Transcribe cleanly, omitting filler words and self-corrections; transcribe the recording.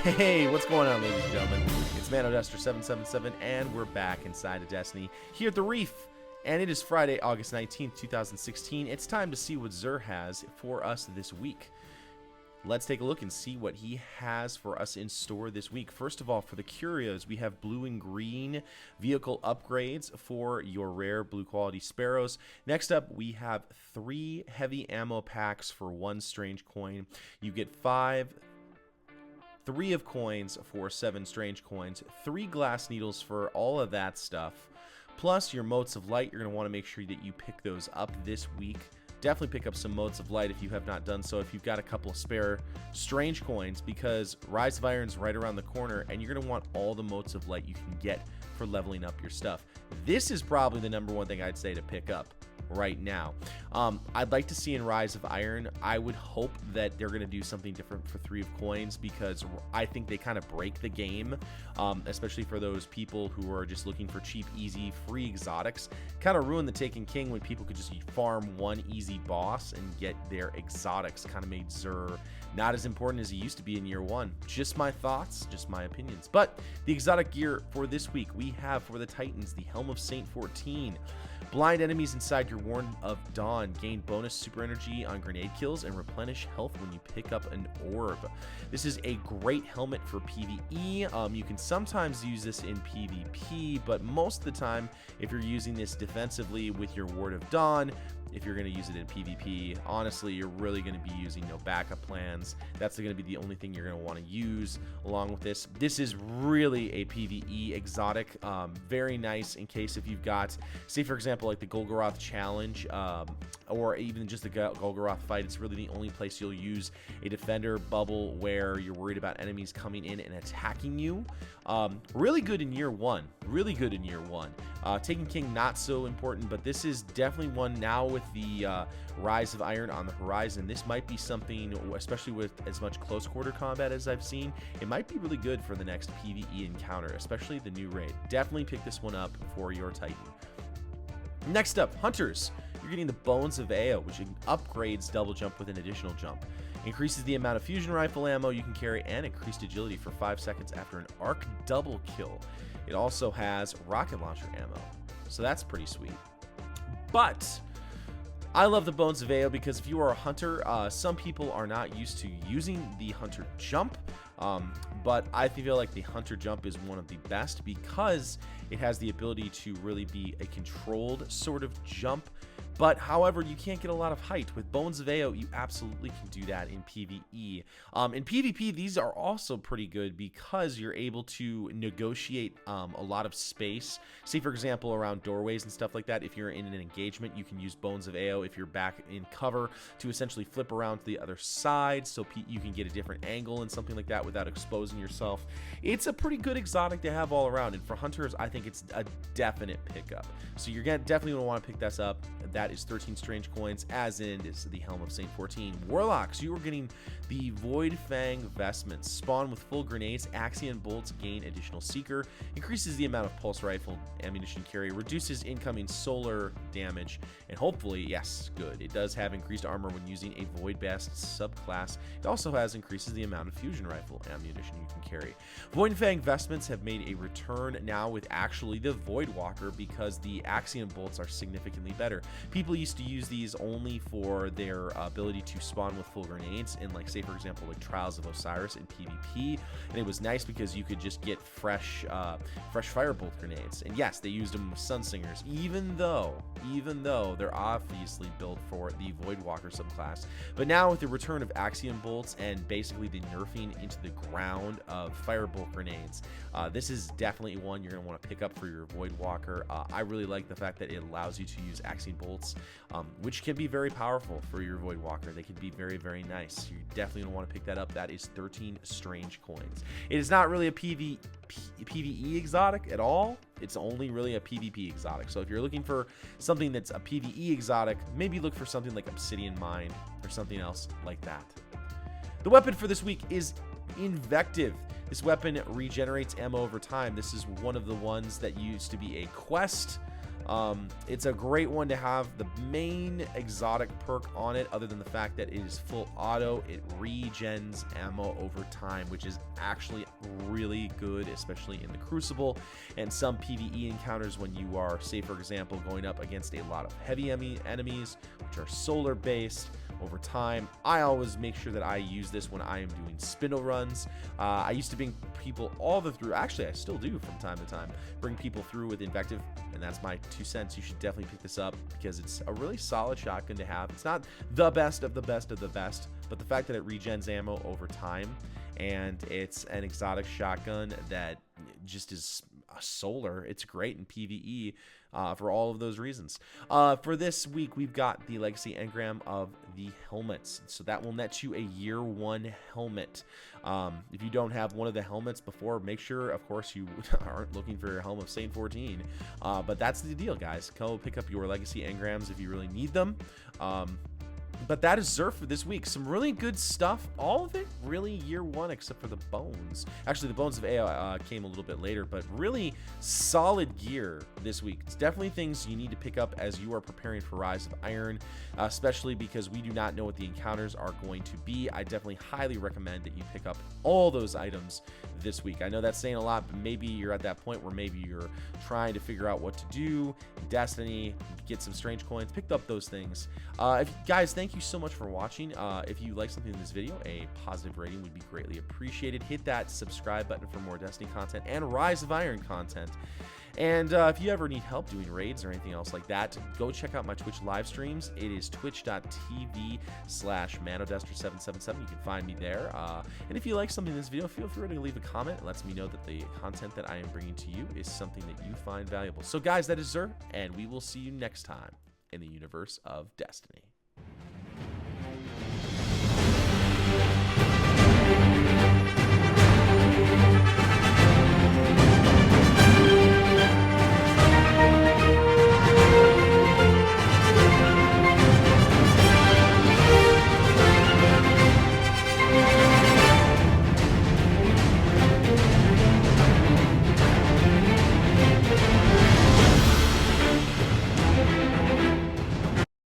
Hey, what's going on, ladies and gentlemen? It's Mano 777, and we're back inside of Destiny here at the Reef. And it is Friday, August 19th, 2016. It's time to see what Xur has for us this week. Let's take a look and see what he has for us in store this week. First of all, for the curios, we have blue and green vehicle upgrades for your rare blue quality sparrows. Next up, we have 3 heavy ammo packs for 1 strange coin. You get 3 of coins for 7 strange coins, 3 glass needles for all of that stuff, plus your motes of light. You're going to want to make sure that you pick those up this week. Definitely pick up some motes of light if you have not done so, if you've got a couple of spare strange coins, because Rise of Iron's right around the corner, and you're going to want all the motes of light you can get for leveling up your stuff. This is probably the #1 thing I'd say to pick up right now. I'd like to see in Rise of Iron, I would hope that they're going to do something different for 3 of coins, because I think they kind of break the game, especially for those people who are just looking for cheap, easy, free exotics. Kind of ruin the Taken King when people could just farm 1 easy boss and get their exotics. Kind of made Xur not as important as he used to be in year 1. Just my thoughts, just my opinions. But the exotic gear for this week, we have for the Titans the Helm of Saint-14. Blind enemies inside your Warden of Dawn gain bonus super energy on grenade kills and replenish health when you pick up an orb. This is a great helmet for PvE. You can sometimes use this in PvP, but most of the time, if you're using this defensively with your Ward of Dawn, if you're going to use it in PvP, honestly, you're really going to be using no backup plans. That's going to be the only thing you're going to want to use along with this. This is really a PvE exotic. Very nice in case if you've got, say for example, like the Golgoroth challenge, or even just the Golgoroth fight. It's really the only place you'll use a defender bubble where you're worried about enemies coming in and attacking you. Really good in year 1. Really good in year 1. Taken King, not so important, but this is definitely one now with the Rise of Iron on the horizon. This might be something, especially with as much close quarter combat as I've seen, it might be really good for the next PvE encounter, especially the new raid. Definitely pick this one up for your Titan. Next up, Hunters. You're getting the Bones of Ao, which upgrades double jump with an additional jump. Increases the amount of fusion rifle ammo you can carry, and increased agility for 5 seconds after an arc double kill. It also has rocket launcher ammo, so that's pretty sweet. But I love the Bones of Ao because if you are a hunter, some people are not used to using the hunter jump, but I feel like the hunter jump is one of the best because it has the ability to really be a controlled sort of jump. But however, you can't get a lot of height. With Bones of Ao, you absolutely can do that in PvE. In PvP, these are also pretty good because you're able to negotiate a lot of space. Say, for example, around doorways and stuff like that. If you're in an engagement, you can use Bones of Ao if you're back in cover to essentially flip around to the other side so you can get a different angle and something like that without exposing yourself. It's a pretty good exotic to have all around. And for hunters, I think it's a definite pickup. So you're definitely going to want to pick this up. That is 13 strange coins, as in is the Helm of Saint-14. Warlocks, you are getting the Void Fang Vestments. Spawn with full grenades, Axion bolts, gain additional seeker, increases the amount of pulse rifle ammunition carry, reduces incoming solar damage, and hopefully, yes, good, it does have increased armor when using a Void Bast subclass. It also has increases the amount of fusion rifle ammunition you can carry. Void Fang Vestments have made a return now with actually the Void Walker because the Axion bolts are significantly better. People used to use these only for their ability to spawn with full grenades in, like, say for example, like Trials of Osiris in PvP, and it was nice because you could just get fresh firebolt grenades. And yes, they used them with Sunsingers, even though they're obviously built for the Voidwalker subclass. But now with the return of Axion bolts and basically the nerfing into the ground of firebolt grenades, this is definitely one you're going to want to pick up for your Voidwalker. I really like the fact that it allows you to use Axion bolts, which can be very powerful for your Voidwalker. They can be very, very nice. You definitely going to want to pick that up. That is 13 strange coins. It is not really a PvE exotic at all. It's only really a PvP exotic. So if you're looking for something that's a PvE exotic, maybe look for something like Obsidian Mine or something else like that. The weapon for this week is Invective. This weapon regenerates ammo over time. This is one of the ones that used to be a quest. It's a great one to have. The main exotic perk on it, other than the fact that it is full auto, it regens ammo over time, which is actually really good, especially in the Crucible and some PvE encounters when you are, say for example, going up against a lot of heavy enemies, which are solar based. Over time, I always make sure that I use this when I am doing spindle runs. I used to bring people all the through. Actually, I still do from time to time. Bring people through with Invective, and that's my 2 cents. You should definitely pick this up because it's a really solid shotgun to have. It's not the best of the best of the best, but the fact that it regens ammo over time, and it's an exotic shotgun that just is solar. It's great in PvE for all of those reasons. For this week, we've got the Legacy Engram of the helmets. So that will net you a year 1 helmet. If you don't have one of the helmets before, make sure, of course, you aren't looking for your Helm of Saint-14. But that's the deal, guys. Go pick up your Legacy Engrams if you really need them. But that is Xur for this week. Some really good stuff. All of it really year 1 except for the bones. Actually, the bones of AI came a little bit later, but really solid gear this week. It's definitely things you need to pick up as you are preparing for Rise of Iron, especially because we do not know what the encounters are going to be. I definitely highly recommend that you pick up all those items this week. I know that's saying a lot, but maybe you're at that point where maybe you're trying to figure out what to do in Destiny, get some strange coins, pick up those things. Guys, thank you so much for watching. If you like something in this video, a positive rating would be greatly appreciated. Hit that subscribe button for more Destiny content and Rise of Iron content. And if you ever need help doing raids or anything else like that, go check out my Twitch live streams. It is twitch.tv/manodester777. You can find me there. And if you like something in this video, feel free to leave a comment. It lets me know that the content that I am bringing to you is something that you find valuable. So guys, that is Xur, and we will see you next time in the universe of Destiny.